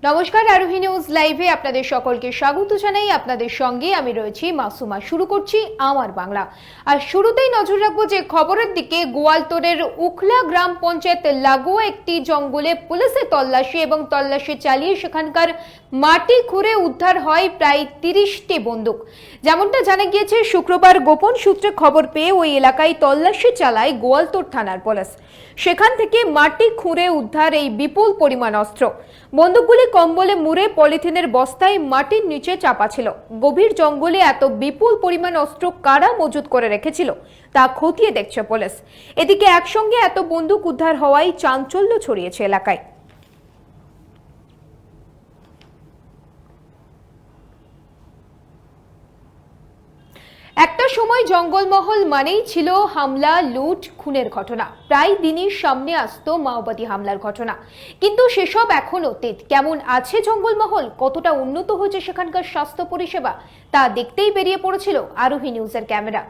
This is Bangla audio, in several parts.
নমস্কার, আরোহী নিউজ লাইভে আপনাদের সকলকে স্বাগত জানাই। আপনাদের সঙ্গে আমি রয়েছি মাসুমা। শুরু করছি আমার বাংলা। আর শুরুতেই নজর রাখবো যে খবরের দিকে। গোয়ালতোড়ের উখলা গ্রাম পঞ্চায়েত লাগোয়া একটি জঙ্গলে পুলিশের তল্লাশি এবং তল্লাশি চালিয়ে সেখানকার মাটি খুঁড়ে উদ্ধার হয় প্রায় 30টি বন্দুক। যেমনটা জানা গিয়েছে, শুক্রবার গোপন সূত্রে খবর পেয়ে ওই এলাকায় তল্লাশি চালায় গোয়ালতোড় থানার পুলিশ। সেখান থেকে মাটি খুঁড়ে উদ্ধার এই বিপুল পরিমাণ অস্ত্র। বন্দুকগুলি কম্বলে মুড়ে পলিথিনের বস্তায় মাটির নিচে চাপা ছিল। গভীর জঙ্গলে এত বিপুল পরিমাণ অস্ত্র কারা মজুত করে রেখেছিল তা খতিয়ে দেখছে পুলিশ। এদিকে একসঙ্গে এত বন্দুক উদ্ধার হওয়ায় চাঞ্চল্য ছড়িয়েছে এলাকায়। একটা সময় জঙ্গলমহল মানেই ছিল হামলা, লুট, খুনের ঘটনা। প্রায় দিনই সামনে আসতো মাওবাদী হামলার ঘটনা, কিন্তু সেসব এখন অতীত। কেমন আছে জঙ্গলমহল, কতটা উন্নত হয়েছে সেখানকার স্বাস্থ্য পরিষেবা, তা দেখতেই বেরিয়ে পড়েছিল আরোহী নিউজের ক্যামেরা।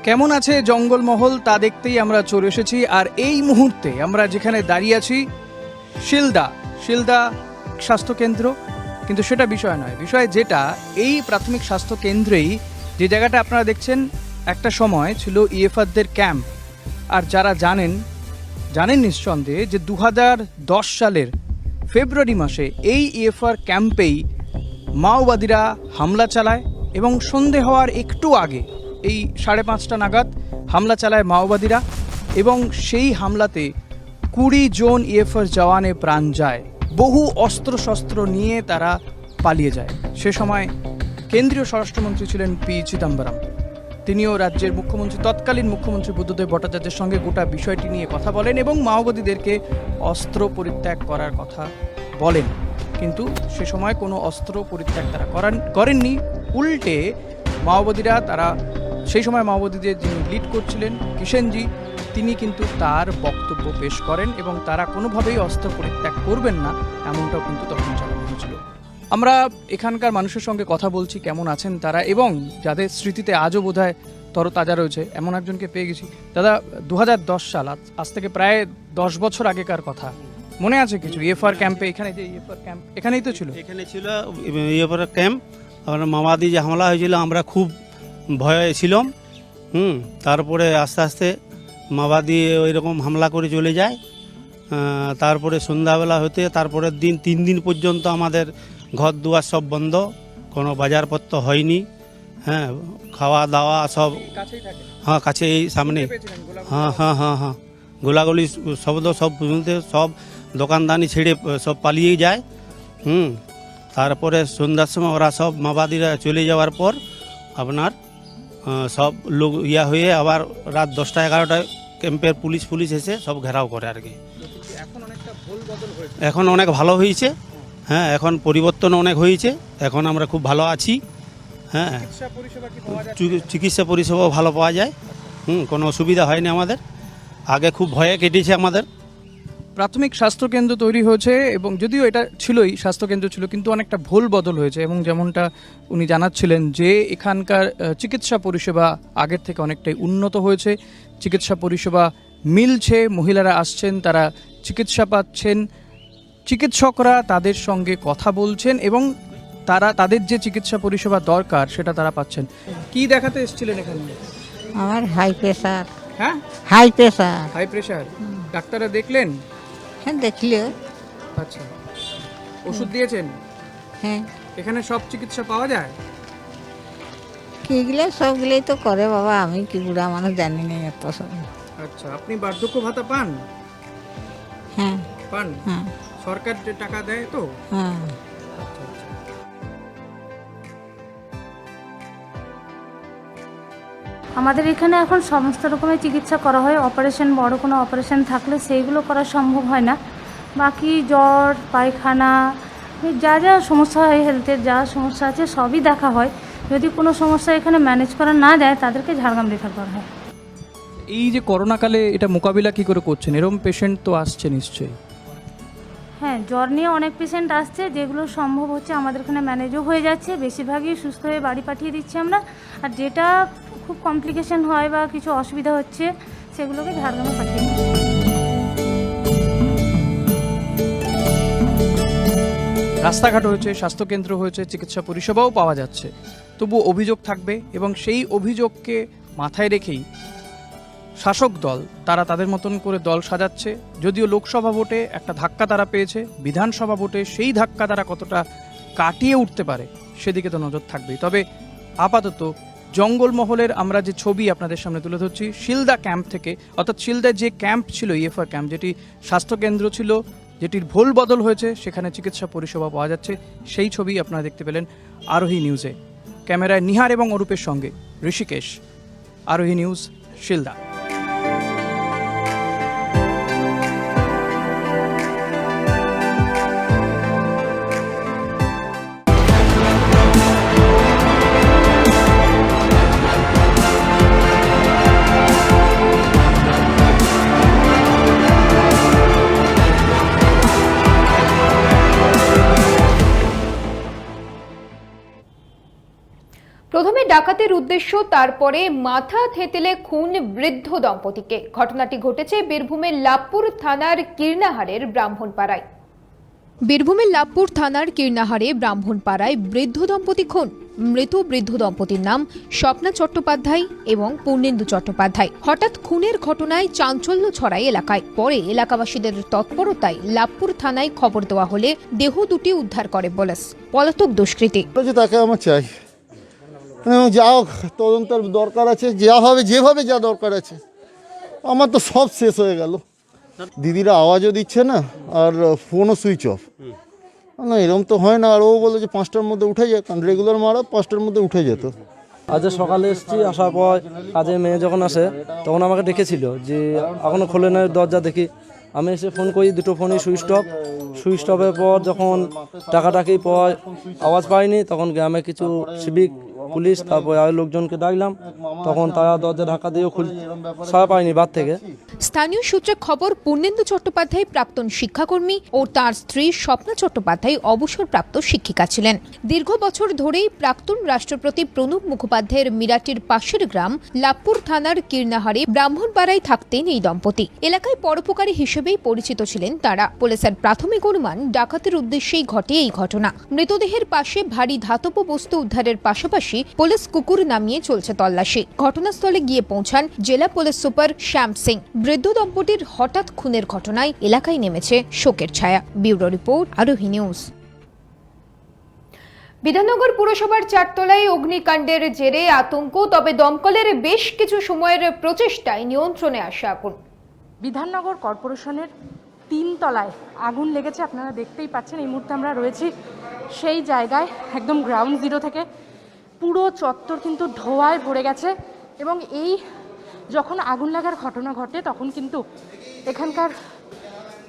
কেমন আছে জঙ্গলমহল তা দেখতেই আমরা চলে এসেছি। আর এই মুহূর্তে আমরা যেখানে দাঁড়িয়ে আছি শিলদা স্বাস্থ্যকেন্দ্র, কিন্তু সেটা বিষয় নয়। বিষয় যেটা, এই প্রাথমিক স্বাস্থ্য কেন্দ্রেই যে জায়গাটা আপনারা দেখছেন, একটা সময় ছিল ইএফআরদের ক্যাম্প। আর যারা জানেন নিঃসন্দেহে যে 2010 সালের ফেব্রুয়ারি মাসে এই ইএফআর ক্যাম্পেই মাওবাদীরা হামলা চালায় এবং সন্ধে হওয়ার একটু আগে এই 5:30 নাগাদ হামলা চালায় মাওবাদীরা, এবং সেই হামলাতে 20 জন ইএফআর জওয়ানে প্রাণ যায়। বহু অস্ত্রশস্ত্র নিয়ে তারা পালিয়ে যায়। সে সময় কেন্দ্রীয় স্বরাষ্ট্রমন্ত্রী ছিলেন পি চিদম্বরম। তিনিও রাজ্যের তৎকালীন মুখ্যমন্ত্রী বুদ্ধদেব ভট্টাচার্যের সঙ্গে গোটা বিষয়টি নিয়ে কথা বলেন এবং মাওবাদীদেরকে অস্ত্র পরিত্যাগ করার কথা বলেন। কিন্তু সে সময় কোনো অস্ত্র পরিত্যাগ তারা করেননি। উল্টে সেই সময় মাওবাদীদের যিনি লিড করছিলেন কিষেনজি, তিনি কিন্তু তার বক্তব্য পেশ করেন এবং তারা কোনোভাবেই অস্ত্র পরিত্যাগ করবেন না, এমনটাও কিন্তু তখন জানানো হয়েছিল। আমরা এখানকার মানুষের সঙ্গে কথা বলছি, কেমন আছেন তারা এবং যাদের স্মৃতিতে আজও বোধহয় তরতাজা রয়েছে এমন একজনকে পেয়ে গেছি। দাদা, 2010 সাল, আজ থেকে প্রায় 10 বছর আগেকার কথা, মনে আছে কিছু? ইএফআর ক্যাম্পে, এখানে যে ইএফআর ক্যাম্প এখানেই তো ছিল। এখানে ছিল ইএফআর ক্যাম্প। আমরা মাওবাদী যে হামলা হয়েছিল আমরা খুব ভয়ে ছিলাম। তারপরে আস্তে আস্তে মাওবাদী ওই রকম হামলা করে চলে যায়। তারপরে সন্ধ্যাবেলা হতে তারপরের দিন 3 দিন পর্যন্ত আমাদের ঘর দুয়ার সব বন্ধ, কোনো বাজারপত্র হয়নি। খাওয়া দাওয়া সব কাছে এই সামনে। গোলাগুলি শব্দ সব শুনতে, সব দোকানদানি ছেড়ে সব পালিয়ে যায়। তারপরে সন্ধ্যার সময় ওরা সব মাওবাদীরা চলে যাওয়ার পর আপনার সব লোক হয়ে আবার রাত 10টা-11টায় ক্যাম্পের পুলিশ এসে সব ঘেরাও করে আর কি। এখন অনেক ভালো হয়েছে। এখন পরিবর্তন অনেক হয়েছে। এখন আমরা খুব ভালো আছি। চিকিৎসা পরিষেবা ভালো পাওয়া যায়। কোনো অসুবিধা হয়নি আমাদের। আগে খুব ভয়ে কেটেছে আমাদের। প্রাথমিক স্বাস্থ্যকেন্দ্র তৈরি হয়েছে এবং যদিও এটা ছিলই, স্বাস্থ্যকেন্দ্র ছিল, কিন্তু অনেকটা ভুল বদল হয়েছে। এবং যেমনটা উনি জানাচ্ছিলেন যে এখানকার চিকিৎসা পরিষেবা আগের থেকে অনেকটাই উন্নত হয়েছে। চিকিৎসা পরিষেবা মিলছে, মহিলারা আসছেন, তারা চিকিৎসা পাচ্ছেন, চিকিৎসকরা তাদের সঙ্গে কথা বলছেন এবং তাদের যে চিকিৎসা পরিষেবা দরকার সেটা তারা পাচ্ছেন। কি দেখাতে এসেছিলেন এখানে? আমার হাই প্রেসার। High pressure. ডাক্তাররা দেখলেন? হ্যাঁ, দেখলে। আচ্ছা, ওষুধ দিয়েছেন? হ্যাঁ, এখানে সব চিকিৎসা পাওয়া যায়? কিগুলো সবগুলোই তো করে বাবা, আমি কি বুড়া মানুষ জানি না এত সব। আচ্ছা, আপনি বার্ধক্য ভাতা পান? হ্যাঁ পান? হ্যাঁ সরকার যে টাকা দেয় তো? হ্যাঁ। আচ্ছা আচ্ছা। আমাদের এখানে এখন সমস্ত রকমের চিকিৎসা করা হয়। অপারেশন, বড় কোনো অপারেশন থাকলে সেইগুলো করা সম্ভব হয় না। বাকি জ্বর, পায়খানা, যা যা সমস্যা হয়, হেলথের যা সমস্যা আছে সবই দেখা হয়। যদি কোনো সমস্যা এখানে ম্যানেজ করা না যায় তাদেরকে ঝাড়গ্রাম রেফার করা হয়। এই যে করোনাকালে এটা মোকাবিলা কি করে করছেন? এরকম পেশেন্ট তো আসছে নিশ্চয়ই। হ্যাঁ, জ্বর নিয়ে অনেক পেশেন্ট আসছে, যেগুলো সম্ভব হচ্ছে আমাদের এখানে ম্যানেজও হয়ে যাচ্ছে। বেশিরভাগই সুস্থ হয়ে বাড়ি পাঠিয়ে দিচ্ছি আমরা। আর যেটা খুব কমপ্লিকেশন হয় বা কিছু অসুবিধা হচ্ছে সেগুলোকে ঝাড়গ্রামে পাঠিয়ে দিচ্ছি। রাস্তাঘাট হয়েছে, স্বাস্থ্যকেন্দ্র হয়েছে, চিকিৎসা পরিষেবাও পাওয়া যাচ্ছে, তবু অভিযোগ থাকবে এবং সেই অভিযোগকে মাথায় রেখেই শাসক দল তারা তাদের মতন করে দল সাজাচ্ছে। যদিও লোকসভা ভোটে একটা ধাক্কা তারা পেয়েছে, বিধানসভা ভোটে সেই ধাক্কা তারা কতটা কাটিয়ে উঠতে পারে সেদিকে তো নজর থাকবেই। তবে আপাতত জঙ্গলমহলের আমরা যে ছবি আপনাদের সামনে তুলে ধরছি শিলদা ক্যাম্প থেকে, অর্থাৎ শিলদার যে ক্যাম্প ছিল ইএফআর ক্যাম্প, যেটি স্বাস্থ্যকেন্দ্র ছিল, যেটির ভুল বদল হয়েছে, সেখানে চিকিৎসা পরিষেবা পাওয়া যাচ্ছে, সেই ছবি আপনারা দেখতে পেলেন আরোহী নিউজে। ক্যামেরায় নিহার এবং অরূপের সঙ্গে ঋষিকেশ, আরোহী নিউজ, শিলদা। প্রথমে ডাকাতের উদ্দেশ্য, তারপরে মাথা থেঁতলে খুন বৃদ্ধ দম্পতিকে। ঘটনাটি ঘটেছে বীরভূমের লাভপুর থানার কীর্ণাহারের ব্রাহ্মণপাড়ায়। বীরভূমের লাভপুর থানার কীর্ণাহারে ব্রাহ্মণপাড়ায় বৃদ্ধ দম্পতি খুন। মৃত বৃদ্ধ দম্পতির নাম স্বপ্না চট্টোপাধ্যায় এবং পূর্ণেন্দু চট্টোপাধ্যায়। হঠাৎ খুনের ঘটনায় চাঞ্চল্য ছড়ায় এলাকায়। পরে এলাকাবাসীদের তৎপরতায় লাভপুর থানায় খবর দেওয়া হলে দেহ দুটি উদ্ধার করে পুলিশ। পলাতক দুষ্কৃতী। তাকে আমার চাই, যা হোক তদন্তের দরকার আছে, যা হবে যেভাবে যা দরকার আছে। আমার তো সব শেষ হয়ে গেল। দিদিরা আওয়াজও দিচ্ছে না আর ফোনও সুইচ অফ। না, এরকম তো হয় না। আর ও বলে যে 5টার মধ্যে উঠে যায়, কারণ রেগুলার মারা 5টার মধ্যে উঠে যেত। আজ সকালে এসেছি, আসার পর কাজে মেয়ে যখন আসে তখন আমাকে ডেকেছিল যে এখনও খোলে না দরজা। দেখি আমি এসে ফোন করি, দুটো ফোনই সুইচ অফের পর যখন টাকাটাকি পর আওয়াজ পাইনি, তখন গ্রামে কিছু সিভিক পুলিশ তারপর আর লোকজনকে ডাকলাম, তখন তারা দরজা ঢাকা দিয়েও সাড়া পায়নি বার থেকে। স্থানীয় সূত্রে খবর, পূর্ণেন্দু চট্টোপাধ্যায় প্রাক্তন শিক্ষাকর্মী ও তার স্ত্রী স্বপ্না চট্টোপাধ্যায় অবসরপ্রাপ্ত শিক্ষিকা ছিলেন। দীর্ঘ বছর ধরেই প্রাক্তন রাষ্ট্রপতি প্রণব মুখোপাধ্যায়ের মিরাটির পাশের গ্রাম লাভপুর থানার কীর্ণাহারে ব্রাহ্মণপাড়ায় থাকতেন এই দম্পতি। এলাকায় পরোপকারী হিসেবেই পরিচিত ছিলেন তারা। পুলিশের প্রাথমিক অনুমান ডাকাতের উদ্দেশ্যেই ঘটে এই ঘটনা। মৃতদেহের পাশে ভারী ধাতব বস্তু উদ্ধারের পাশাপাশি পুলিশ কুকুর নামিয়ে চলছে তল্লাশি। ঘটনাস্থলে গিয়ে পৌঁছান জেলা পুলিশ সুপার শ্যাম সিং। বৃদ্ধ দম্পতির হঠাৎ খুনের ঘটনায় এলাকায় নেমেছে শোকের ছায়া। ব্যুরো রিপোর্ট, আরোহী নিউজ। বিধাননগর পুরসভার 4 তলায় অগ্নিকাণ্ডের জেরে আতঙ্ক, তবে দমকলের বেশ কিছু সময়ের প্রচেষ্টায় নিয়ন্ত্রণে আসে আগুন। বিধাননগর কর্পোরেশনের 3 তলায় আগুন লেগেছে, আপনারা দেখতেই পাচ্ছেন। এই মুহূর্তে আমরা রয়েছি সেই জায়গায়, একদম গ্রাউন্ড জিরো থেকে। পুরো চত্বর কিন্তু ধোঁয়ায় ভরে গেছে এবং এই যখন আগুন লাগার ঘটনা ঘটে তখন কিন্তু এখানকার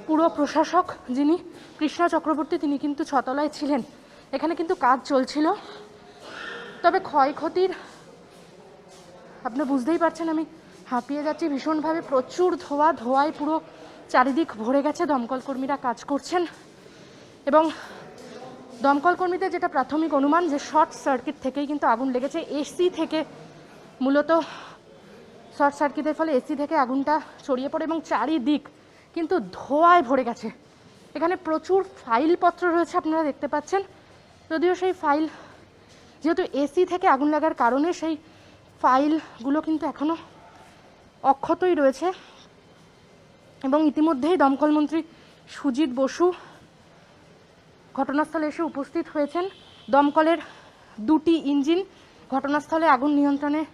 পুরো প্রশাসক যিনি কৃষ্ণা চক্রবর্তী, তিনি কিন্তু 6 তলায় ছিলেন। এখানে কিন্তু কাজ চলছিল। তবে ক্ষয়ক্ষতির আপনি বুঝতেই পারছেন, আমি হাঁপিয়ে যাচ্ছি ভীষণভাবে। প্রচুর ধোঁয়ায় পুরো চারিদিক ভরে গেছে। দমকল কর্মীরা কাজ করছেন এবং দমকল কর্মীদের যেটা প্রাথমিক অনুমান যে শর্ট সার্কিট থেকেই কিন্তু আগুন লেগেছে। এসি থেকে মূলত শর্ট সার্কিটের ফলে এসি থেকে আগুনটা ছড়িয়ে পড়ে এবং চারিদিক কিন্তু ধোঁয়ায় ভরে গেছে। এখানে প্রচুর ফাইলপত্র রয়েছে, আপনারা দেখতে পাচ্ছেন। যদিও সেই ফাইল, যেহেতু এসি থেকে আগুন লাগার কারণে সেই ফাইলগুলো কিন্তু এখনও অক্ষতই রয়েছে এবং ইতিমধ্যেই দমকল মন্ত্রী সুজিত বসু ঘটনাস্থলে এসে উপস্থিত হয়েছেন। দমকলের 2টি ইঞ্জিন ঘটনাস্থলে আগুন নিয়ন্ত্রণের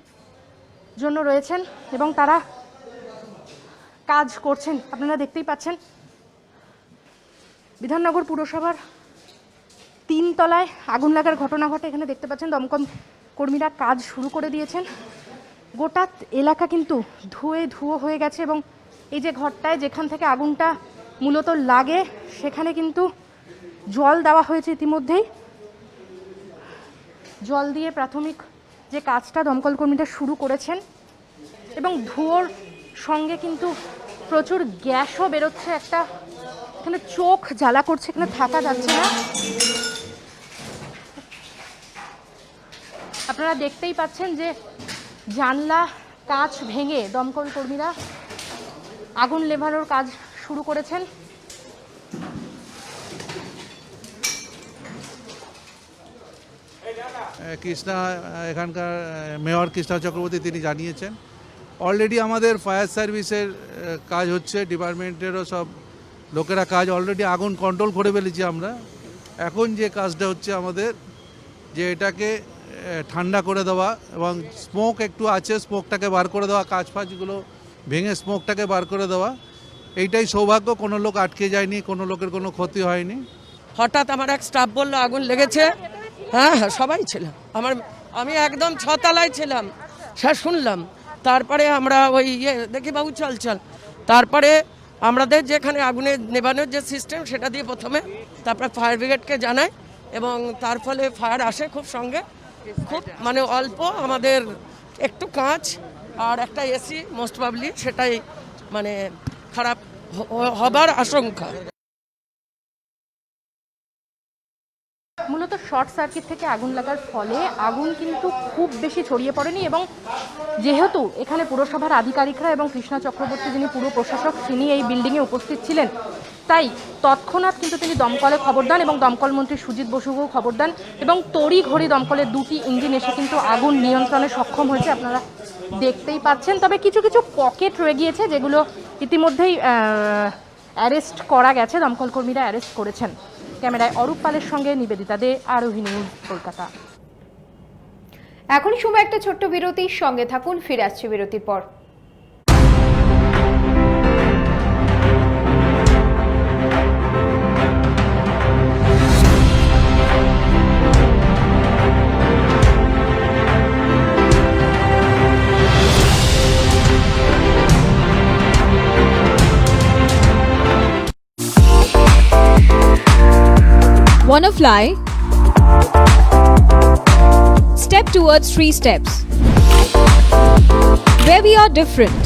জন্য রয়েছেন এবং তারা কাজ করছেন। আপনারা দেখতেই পাচ্ছেন বিধাননগর পুরসভার 3 তলায় আগুন লাগার ঘটনা ঘটে। এখানে দেখতে পাচ্ছেন দমকল কর্মীরা কাজ শুরু করে দিয়েছেন। গোটা এলাকা কিন্তু ধুয়ো হয়ে গেছে এবং এই যে ঘরটায় যেখান থেকে আগুনটা মূলত লাগে সেখানে কিন্তু জল দেওয়া হয়েছে ইতিমধ্যেই। জল দিয়ে প্রাথমিক যে কাজটা দমকল কর্মীরা শুরু করেছেন এবং ধুয়োর সঙ্গে কিন্তু প্রচুর গ্যাসও বেরোচ্ছে। একটা এখানে চোখ জ্বালা করছে, এখানে থাকা যাচ্ছে না। আপনারা দেখতেই পাচ্ছেন যে জানলা কাঁচ ভেঙে দমকল কর্মীরা আগুন নেভানোর কাজ শুরু করেছেন। কৃষ্ণা এখানকার মেয়র কৃষ্ণা চক্রবর্তী তিনি জানিয়েছেন অলরেডি আমাদের ফায়ার সার্ভিসের কাজ হচ্ছে, ডিপার্টমেন্টেরও সব লোকেরা কাজ অলরেডি আগুন কন্ট্রোল করে ফেলেছি আমরা। এখন যে কাজটা হচ্ছে আমাদের যে এটাকে ঠান্ডা করে দেওয়া এবং স্মোক একটু আছে স্মোকটাকে বার করে দেওয়া, কাঁচ ফাঁচগুলো ভেঙে স্মোকটাকে বার করে দেওয়া। এইটাই সৌভাগ্য, কোনো লোক আটকে যায়নি, কোনো লোকের কোনো ক্ষতি হয়নি। হঠাৎ আমার এক স্টাফ বললো আগুন লেগেছে। হ্যাঁ সবাই ছিলাম, আমি একদম 6 তলায় ছিলাম, সে শুনলাম। তারপরে আমরা ওই দেখি বাবু চল তারপরে আমাদের যেখানে আগুনে নেভানোর যে সিস্টেম সেটা দিয়ে প্রথমে, তারপরে ফায়ার ব্রিগেডকে জানাই এবং তার ফলে ফায়ার আসে খুব সঙ্গে। খুব অল্প আমাদের একটু কাঁচ আর একটা এসি মোস্ট প্রবাবলি সেটাই খারাপ হবার আশঙ্কা। মূলত শর্ট সার্কিট থেকে আগুন লাগার ফলে আগুন কিন্তু খুব বেশি ছড়িয়ে পড়েনি এবং যেহেতু এখানে পুরসভার আধিকারিকরা এবং কৃষ্ণা চক্রবর্তী যিনি পুরো প্রশাসক তিনি এই বিল্ডিংয়ে উপস্থিত ছিলেন, তাই তৎক্ষণাৎ কিন্তু তিনি দমকলে খবর দেন এবং দমকল মন্ত্রী সুজিত বসুকেও খবর দেন এবং তড়িঘড়ি দমকলের 2টি ইঞ্জিন এসে কিন্তু আগুন নিয়ন্ত্রণে সক্ষম হয়েছে। আপনারা দেখতেই পাচ্ছেন। তবে কিছু কিছু পকেট রয়ে গিয়েছে যেগুলো ইতিমধ্যেই অ্যারেস্ট করা গেছে, দমকল কর্মীরা অ্যারেস্ট করেছেন। ক্যামেরায় অরূপ পালের সঙ্গে নিবেদিতা দে, আরোহী নিউজ, কলকাতা। এখন সময় একটা ছোট্ট বিরতির সঙ্গে থাকুন, ফিরে আসছে বিরতির পর। Wanna fly? Step towards 3 steps. Where we are different.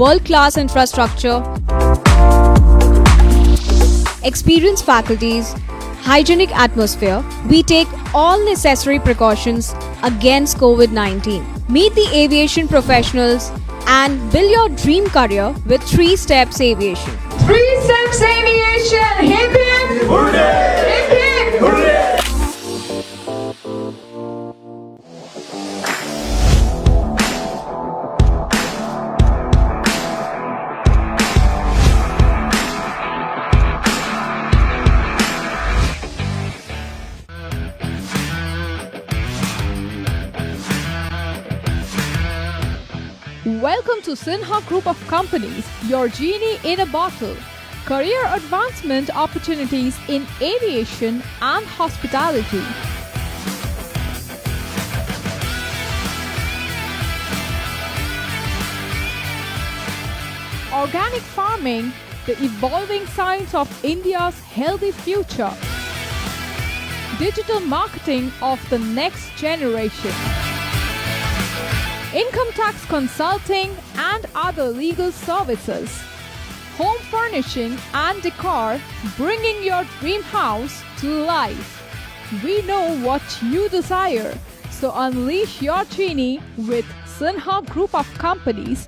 World-class infrastructure, experienced faculties, hygienic atmosphere. We take all necessary precautions against COVID-19. Meet the aviation professionals and build your dream career with 3 Steps Aviation. 3 Steps Aviation! Hip hip! Hooray! Hip hip! Hooray! Welcome to Sinha Group of Companies, your genie in a bottle. Career advancement opportunities in aviation and hospitality. Organic farming, the evolving science of India's healthy future. Digital marketing of the next generation. Income tax consulting and other legal services. Home furnishing and decor, bringing your dream house to life. We know what you desire, so unleash your genie with Sinha Group of Companies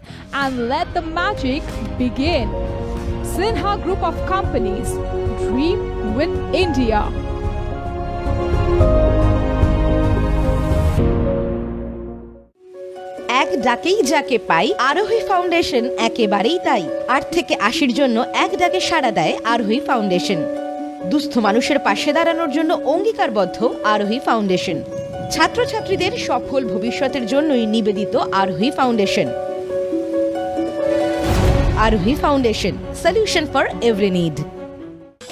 and let the magic begin. Sinha Group of Companies, dream with India. এক ডাকেই যাকে পাই, আরোহী ফাউন্ডেশন একেবারেই তাই। 8 থেকে 80-র জন্য এক ডাকে সাড়া দেয় আরোহী ফাউন্ডেশন। দুস্থ মানুষের পাশে দাঁড়ানোর জন্য অঙ্গীকারবদ্ধ আরোহী ফাউন্ডেশন। ছাত্রছাত্রীদের সফল ভবিষ্যতের জন্যই নিবেদিত আরোহী ফাউন্ডেশন। আরোহী foundation, solution for every need.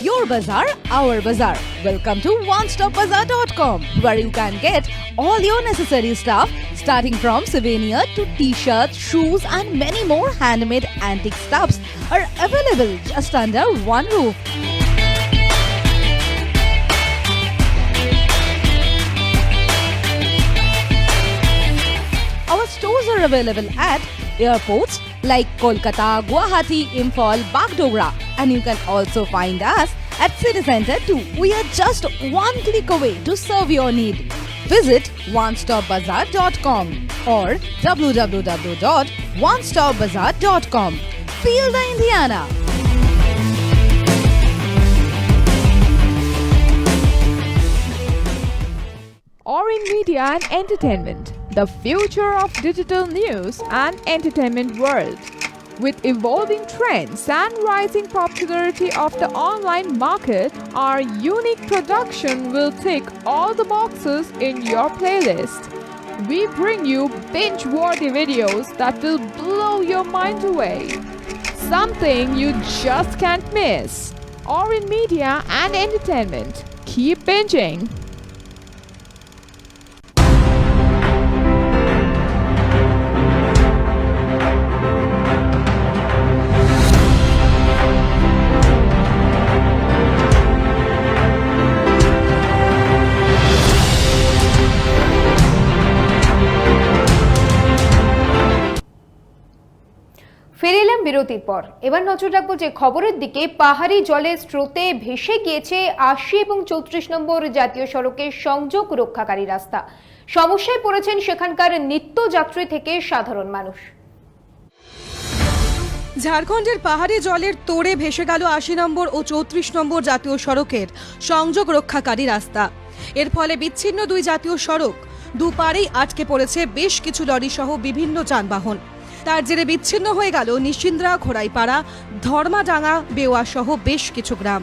Your bazaar, our bazaar. Welcome to onestopbazaar.com, where you can get all your necessary stuff, starting from souvenir to t-shirts, shoes, and many more handmade antique stuffs are available just under one roof. Our stores are available at airports like Kolkata, Guwahati, Imphal, Bagdogra, and you can also find us at City Center too. We are just one click away to serve your need. Visit onestopbazaar.com or www.onestopbazaar.com. Feel the Indiana. Orin Media and Entertainment, the future of digital news and entertainment world. With evolving trends and rising popularity of the online market, our unique production will tick all the boxes in your playlist. We bring you binge-worthy videos that will blow your mind away. Something you just can't miss. Orin Media and Entertainment. Keep binging. ফিরে এলাম বিরতির পর। এবার নজর রাখবো যে খবরের দিকে। পাহাড়ি জলের স্রোতে ভেসে গিয়েছে ৮০ এবং ৩৪ নম্বর জাতীয় সড়কের সংযোগ রক্ষাকারী রাস্তা। সমস্যায় পড়েছেন সেখানকার নিত্যযাত্রী থেকে সাধারণ মানুষ। ঝাড়খণ্ডের পাহাড়ি জলের তোড়ে ভেসে গেল ৮০ নম্বর ও ৩৪ নম্বর জাতীয় সড়কের সংযোগ রক্ষাকারী রাস্তা। এর ফলে বিচ্ছিন্ন দুই জাতীয় সড়ক দুপারেই আটকে পড়েছে বেশ কিছু লরি সহ বিভিন্ন যানবাহন। তার জেরে বিচ্ছিন্ন হয়ে গেল নিশিন্দ্রা, ঘোড়াইপাড়া, ধর্মাডাঙ্গা, বেওয়া সহ বেশ কিছু গ্রাম।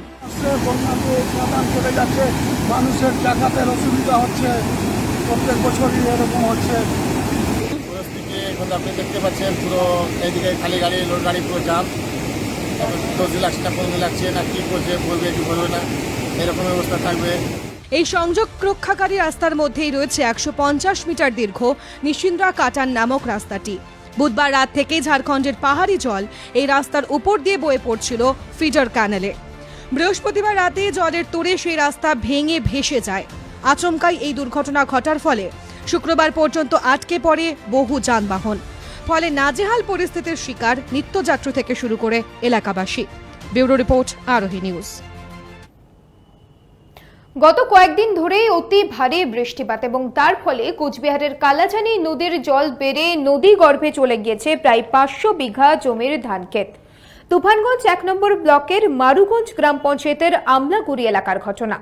মানুষের যাতায়াতের অসুবিধা হচ্ছে, প্রত্যেক বছরই এরকম হচ্ছে। পরিস্থিতি এখন আপনি দেখতে পাচ্ছেন পুরো এইদিকে খালি গাড়ি, লোড গাড়ি পুরো জাম। 10 লাগছে না 15 লাগছে না, কি করছে বলবে কি বলবে না, এরকম অবস্থা থাকবে। এই সংযোগ রক্ষাকারী রাস্তার মধ্যেই রয়েছে ১৫০ মিটার দীর্ঘ নিশিন্দ্রা কাটান নামক রাস্তাটি। বুধবার রাত থেকেই ঝাড়খণ্ডের পাহাড়ি জল এই রাস্তার উপর দিয়ে বয়ে পড়ছিল ফিডার ক্যানেলে। বৃহস্পতিবার রাতে জলের তোড়ে সেই রাস্তা ভেঙে ভেসে যায়। আচমকাই এই দুর্ঘটনা ঘটার ফলে শুক্রবার পর্যন্ত আটকে পড়ে বহু যানবাহন। ফলে নাজেহাল পরিস্থিতির শিকার নিত্যযাত্রী থেকে শুরু করে এলাকাবাসী। ব্যুরো রিপোর্ট, আরোহী নিউজ। গত কয়েকদিন ধরেই অতি ভারী বৃষ্টিপাত এবং তার ফলে কোচবিহারের কালাজানি নদীর জল বেড়ে নদী গর্ভে চলে গিয়েছে প্রায় ৫০০ বিঘা জমির ধানক্ষেত। তুফানগঞ্জ ১ নম্বর ব্লকের মারুগঞ্জ গ্রাম পঞ্চায়েতের আমলাগুড়ি এলাকার ঘটনা।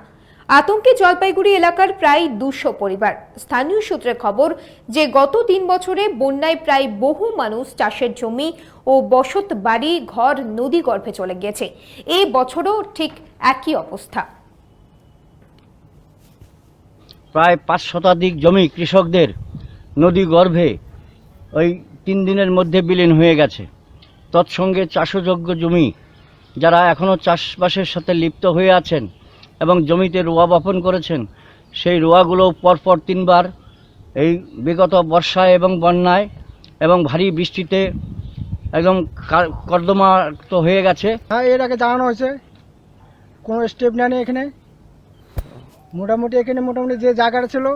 আতঙ্কে জলপাইগুড়ি এলাকার প্রায় ২০০ পরিবার। স্থানীয় সূত্রে খবর যে গত ৩ বছরে বন্যায় প্রায় বহু মানুষ, চাষের জমি ও বসত বাড়ি ঘর নদী গর্ভে চলে গিয়েছে। এই বছরও ঠিক একই অবস্থা। প্রায় ৫ শতাধিক জমি কৃষকদের নদী গর্ভে ওই ৩ দিনের মধ্যে বিলীন হয়ে গেছে। তৎসঙ্গে চাষযোগ্য জমি যারা এখনও চাষবাসের সাথে লিপ্ত হয়ে আছেন এবং জমিতে রোয়া বপন করেছেন, সেই রোয়াগুলো পরপর ৩ বার এই বিগত বর্ষায় এবং বন্যায় এবং ভারী বৃষ্টিতে একদম কর্দমাক্ত হয়ে গেছে। হ্যাঁ, এর আগে জানানো হয়েছে, কোনো স্টেপ নেয়নি এখানে। মোটামুটি এখানে যে জায়গাটা ছিল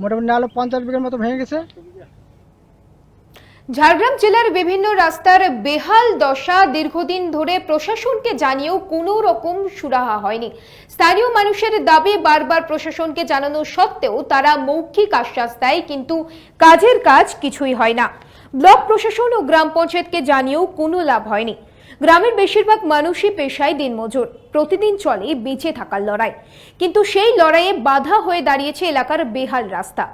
মোটামুটি না হলে ৫০ বিঘার মতো ভেঙে গেছে। ঝাড়গ্রাম জেলার বিভিন্ন রাস্তার বেহাল দশা দীর্ঘদিন ধরে প্রশাসনকে জানিয়েও কোনো রকম সুরাহা হয়নি। স্থানীয় মানুষের দাবি বারবার প্রশাসনকে জানানো সত্ত্বেও তারা মৌখিক আশ্বাস দেয়, কিন্তু কাজের কাজ কিছুই হয় না। ব্লক প্রশাসন ও গ্রাম পঞ্চায়েতকে জানিয়েও কোনো লাভ হয়নি। গ্রামের বেশিরভাগ মানুষই পেশায় দিনমজুর। প্রতিদিন চলে বেঁচে থাকার লড়াই, কিন্তু সেই লড়াইয়ে বাধা হয়ে দাঁড়িয়েছে এলাকার বেহাল রাস্তা।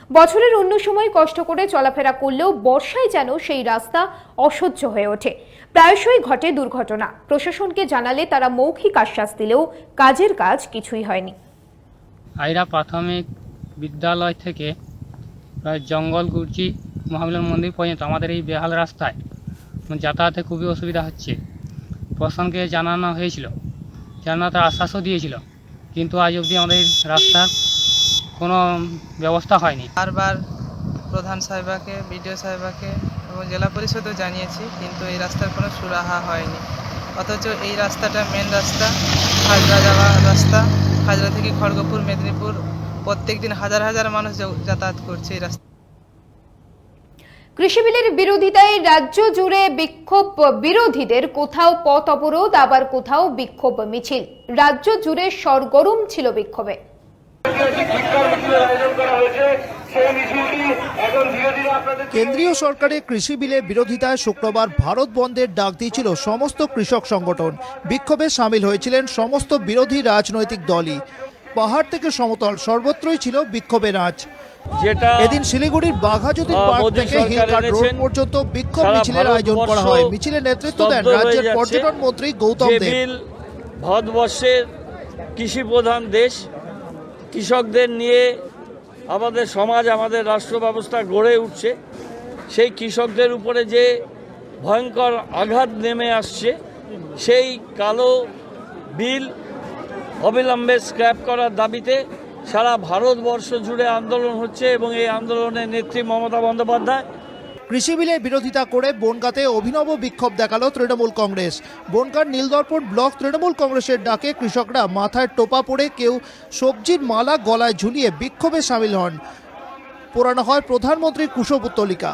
বছরের অন্য সময় কষ্ট করে চলাফেরা করলেও বর্ষায় যেন সেই রাস্তা অসহ্য হয়ে ওঠে। প্রায়শই ঘটে দুর্ঘটনা। প্রশাসনকে জানালে তারা মৌখিক আশ্বাস দিলেও কাজের কাজ কিছুই হয়নি। আইরা প্রাথমিক বিদ্যালয় থেকে প্রায় জঙ্গলগুর্জি মহামিলন মন্দির পর্যন্ত আমাদের এই বেহাল রাস্তায় যাতায়াতে খুবই অসুবিধা হচ্ছে। প্রশাসনকে জানানো হয়েছিল, জানাতে আশ্বাসও দিয়েছিল, কিন্তু আজ অবধি আমাদের রাস্তার কোনো ব্যবস্থা হয়নি। বারবার প্রধান সাহেবাকে, বিডিও সাহেবাকে এবং জেলা পরিষদও জানিয়েছি, কিন্তু এই রাস্তার কোনো সুরাহা হয়নি। অথচ এই রাস্তাটা মেন রাস্তা, হাজরা যাওয়া রাস্তা। হাজরা থেকে খড়গপুর, মেদিনীপুর প্রত্যেক দিন হাজার হাজার মানুষ যাতায়াত করছে এই রাস্তা। কৃষি বিলের বিরোধিতায় রাজ্য জুড়ে বিক্ষোভ। বিরোধীদের কোথাও পথ অবরোধ, আবার কোথাও বিক্ষোভ মিছিল। রাজ্য জুড়ে সরগরম ছিল বিক্ষোভে। কেন্দ্রীয় সরকারের কৃষি বিলের বিরোধিতায় শুক্রবার ভারত বন্ধের ডাক দিয়েছিল সমস্ত কৃষক সংগঠন। বিক্ষোভে সামিল হয়েছিলেন সমস্ত বিরোধী রাজনৈতিক দলই। পাহাড় থেকে সমতল সর্বত্রই ছিল বিক্ষোভের আঁচ। এদিন শিলিগুড়ির বাঘাযতীন পার্ক থেকে হিলকাট রোড পর্যন্ত বিক্ষোভ মিছিলের আয়োজন করা হয়। মিছিলের নেতৃত্ব দেন রাজ্যের পর্যটন মন্ত্রী গৌতম দেব। ভারতবর্ষের কৃষি প্রধান দেশ, কৃষকদের নিয়ে আমাদের সমাজ, আমাদের রাষ্ট্র ব্যবস্থা গড়ে উঠছে। সেই কৃষকদের উপরে যে ভয়ঙ্কর আঘাত নেমে আসছে, সেই কালো বিল অবিলম্বে স্ক্র্যাপ করার দাবিতে সারা ভারতবর্ষ জুড়ে আন্দোলন হচ্ছে এবং এই আন্দোলনের নেত্রী মমতা বন্দ্যোপাধ্যায়। কৃষি বিলের বিরোধিতা করে বনগাঁতে অভিনব বিক্ষোভ দেখালো তৃণমূল কংগ্রেস। বনগাঁর নীলদর্পণ ব্লক তৃণমূল কংগ্রেসের ডাকে কৃষকরা মাথায় টোপা পরে, কেউ সবজির মালা গলায় ঝুলিয়ে বিক্ষোভে সামিল হন। পোড়ানো হয় প্রধানমন্ত্রীর কুশপুত্তলিকা।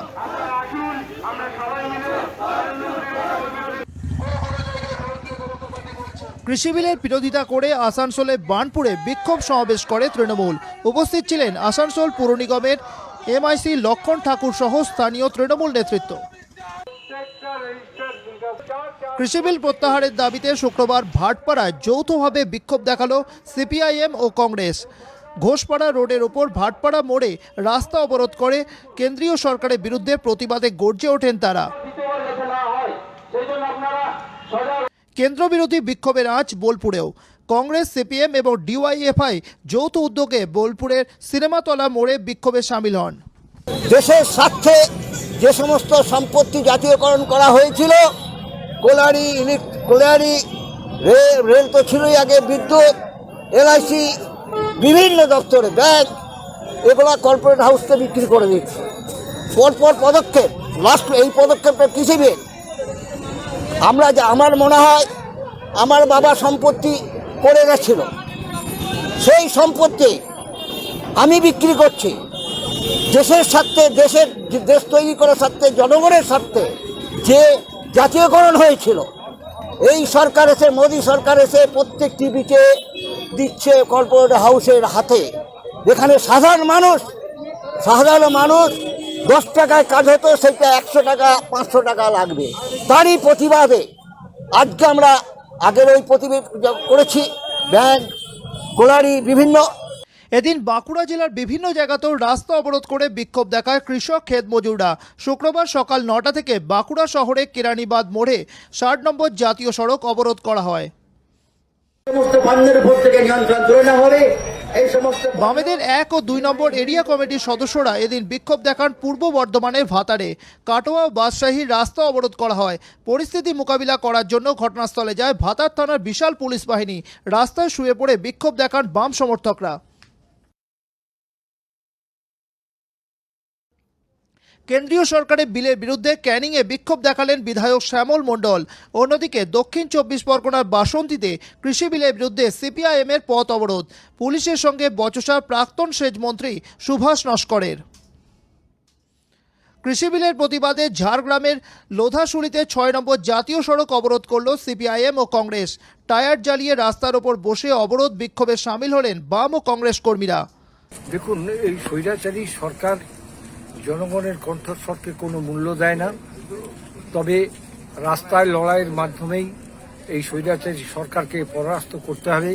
কৃষি বিলের বিরোধিতা করে আসানসোলে বার্নপুরে বিক্ষোভ সমাবেশ করে তৃণমূল। উপস্থিত ছিলেন আসানসোল পুর নিগমের এমআইসি লক্ষণ ঠাকুর সহ স্থানীয় তৃণমূল নেতৃত্ব। কৃষি বিল প্রত্যাহারের দাবিতে শুক্রবার ভাটপাড়ায় যৌথভাবে বিক্ষোভ দেখালো সিপিআইএম ও কংগ্রেস। ঘোষপাড়া রোডের ওপর ভাটপাড়া মোড়ে রাস্তা অবরোধ করে কেন্দ্রীয় সরকারের বিরুদ্ধে প্রতিবাদে গর্জে ওঠেন তারা। কেন্দ্র বিরোধী বিক্ষোভের আঁচ বোলপুরেও। কংগ্রেস, সিপিএম এবং ডিওয়াইএফআই যৌথ উদ্যোগে বোলপুরের সিনেমাতলা মোড়ে বিক্ষোভে সামিল হন। দেশের স্বার্থে যে সমস্ত সম্পত্তি জাতীয়করণ করা হয়েছিল, কোলারি রেল তো ছিলই আগে, বিদ্যুৎ, এলআইসি, বিভিন্ন দপ্তরে, ব্যাংক, এগুলো কর্পোরেট হাউসকে বিক্রি করে দিচ্ছে। পরপর পদক্ষেপ, লাস্ট এই পদক্ষেপটা কৃষি বিল। আমার মনে হয় আমার বাবা সম্পত্তি পড়ে গেছিল, সেই সম্পত্তি আমি বিক্রি করছি দেশের স্বার্থে, দেশ তৈরি করার স্বার্থে, জনগণের স্বার্থে। যে জাতীয়করণ হয়েছিল, এই সরকার এসে, মোদী সরকার এসে প্রত্যেক টিভিকে দিচ্ছে কর্পোরেট হাউসের হাতে, যেখানে সাধারণ মানুষ 10 টাকায় কাজ হতো, সেটা 100 টাকা 500 টাকা লাগবে। তারই প্রতিবাদে আজকে আমরা আগের ওই প্রতিবাদ করেছি, ব্যাংক, কোলারি, বিভিন্ন। এদিন বাঁকুড়া জেলার বিভিন্ন জায়গাতেও রাস্তা অবরোধ করে বিক্ষোভ দেখায় কৃষক ক্ষেত মজুররা। শুক্রবার সকাল 9টা থেকে বাঁকুড়া শহরে কেরানীবাদ মোড়ে 60 নম্বর জাতীয় সড়ক অবরোধ করা হয়। বামেদের 1 ও 2 নম্বর এরিয়া কমিটির সদস্যরা এদিন বিক্ষোভ দেখান পূর্ব বর্ধমানের ভাতারে। কাটোয়া ও বাদশাহীর রাস্তা অবরোধ করা হয়। পরিস্থিতি মোকাবিলা করার জন্য ঘটনাস্থলে যায় ভাতার থানার বিশাল পুলিশ বাহিনী। রাস্তায় শুয়ে পড়ে বিক্ষোভ দেখান বাম সমর্থকরা। কেন্দ্রীয় সরকারের বিলের বিরুদ্ধে ক্যানিংয়ে বিক্ষোভ দেখালেন বিধায়ক শ্যামল মণ্ডল। অন্যদিকে দক্ষিণ 24 পরগনার বাসন্তীতে কৃষি বিলের বিরুদ্ধে সিপিআইএমের পথ অবরোধ। পুলিশের সঙ্গে বচসা প্রাক্তন সেচ মন্ত্রী সুভাষ নস্করের। কৃষি বিলের প্রতিবাদে ঝাড়গ্রামের লোধাশুলিতে 6 নম্বর জাতীয় সড়ক অবরোধ করল সিপিআইএম ও কংগ্রেস। টায়ার জ্বালিয়ে রাস্তার ওপর বসে অবরোধ বিক্ষোভে সামিল হলেন বাম ও কংগ্রেস কর্মীরা। দেখুন, এই স্বৈরাচারী সরকার জনগণের কণ্ঠস্বরকে কোনো মূল্য দেয় না। তবে রাস্তায় লড়াইয়ের মাধ্যমেই এই স্বৈরাচারী সরকারকে পরাস্ত করতে হবে।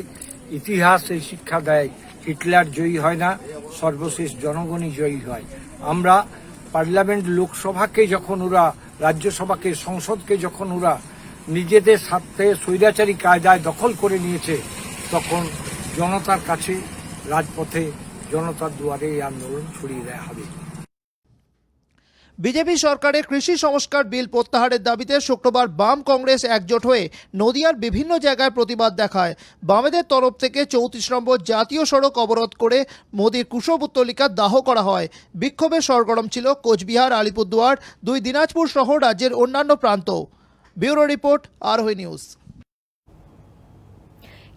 ইতিহাস এই শিক্ষা দেয়, হিটলার জয়ী হয় না, সর্বশেষ জনগণই জয়ী হয়। আমরা পার্লামেন্ট লোকসভাকে যখন ওরা, রাজ্যসভাকে, সংসদকে যখন ওরা নিজেদের স্বার্থে স্বৈরাচারী কায়দায় দখল করে নিয়েছে, তখন জনতার কাছে রাজপথে, জনতার দুয়ারে এই আন্দোলন ছড়িয়ে দেওয়া হবে। বিজেপি সরকারের কৃষি সংস্কার বিল প্রত্যাহারের দাবিতে শুক্রবার বাম কংগ্রেস একজোট হয়ে নদিয়ার বিভিন্ন জায়গায় প্রতিবাদ দেখায়। বামেদের তরফ থেকে 34 নম্বর জাতীয় সড়ক অবরোধ করে মোদির কুশপুত্তলিকা দাহ করা হয়। বিক্ষোভে সরগরম ছিল কোচবিহার, আলিপুরদুয়ার, 2 দিনাজপুর সহ রাজ্যের অন্যান্য প্রান্ত। ব্যুরো রিপোর্ট, আরোহী নিউজ।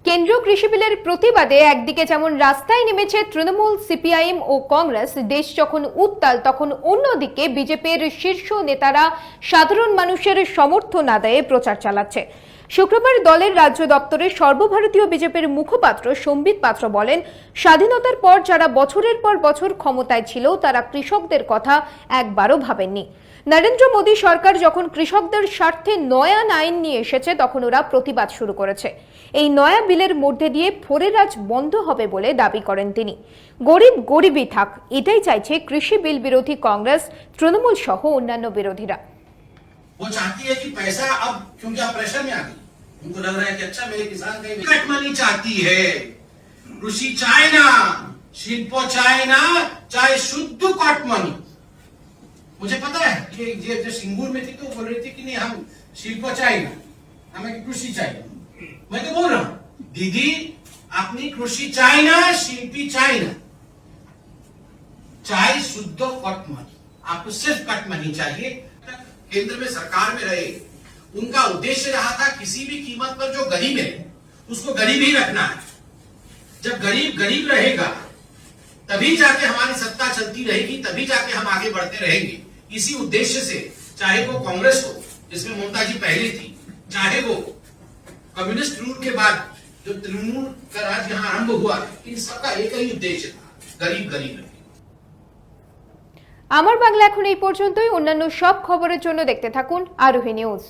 কেন্দ্রীয় কৃষি বিলের প্রতিবাদে একদিকে যেমন রাস্তায় নেমেছে তৃণমূল, সিপিআইএম ও কংগ্রেস, দেশ যখন উত্তাল তখন অন্যদিকে বিজেপির শীর্ষ নেতারা সাধারণ মানুষের সমর্থন আদায়ে প্রচার চালাচ্ছে। শুক্রবার দলের রাজ্য দপ্তরের সর্বভারতীয় বিজেপির মুখপাত্র সম্বিত পাত্র বলেন, স্বাধীনতার পর যারা বছরের পর বছর ক্ষমতায় ছিল তারা কৃষকদের কথা একবারও ভাবেননি। নরেন্দ্র মোদী সরকার যখন কৃষকদের স্বার্থে নয়া আইন নিয়ে এসেছে তখন ওরা প্রতিবাদ শুরু করেছে। এই নয়া বিলের মধ্যে দিয়ে ফোরেরাজ বন্ধ হবে বলে দাবি করেন তিনি। গরিব গরিবই থাক, এটাই চাইছে কৃষি বিল বিরোধী কংগ্রেস, তৃণমূল সহ অন্যান্য বিরোধীরা। वो चाहती है कि पैसा अब, क्योंकि आप प्रेशर में आ गई, उनको लग रहा है कि अच्छा मेरे किसान कहीं कट मनी चाहती है। कृषि चाहे ना, शिल्प चाहे ना, चाहे शुद्ध कट मनी। मुझे पता है कि ये जो सिंगूर में थी तो बोल रही थी कि नहीं हम शिल्प चाहिए, हमें कृषि चाहिए। मैं तो बोल रहा हूं दीदी, अपनी कृषि चाहे ना, शिल्पी चाहे ना, चाहे शुद्ध कट मनी, आपको सिर्फ कट मनी चाहिए। केंद्र में सरकार में रहे, उनका उद्देश्य रहा था किसी भी कीमत पर जो गरीब है उसको गरीब ही रखना है। जब गरीब गरीब रहेगा तभी जाके हमारी सत्ता चलती रहेगी, तभी जाके हम आगे बढ़ते रहेंगे। इसी उद्देश्य से चाहे वो कांग्रेस हो जिसमें ममता जी पहले थी, चाहे वो कम्युनिस्ट रूल के बाद जो तृणमूल का राज यहाँ आरंभ हुआ, इन सबका एक ही उद्देश्य था, गरीब गरीब रहे। আমার বাংলা এখন এই পর্যন্তই। অন্যান্য সব খবরের জন্য দেখতে থাকুন আরোহী নিউজ।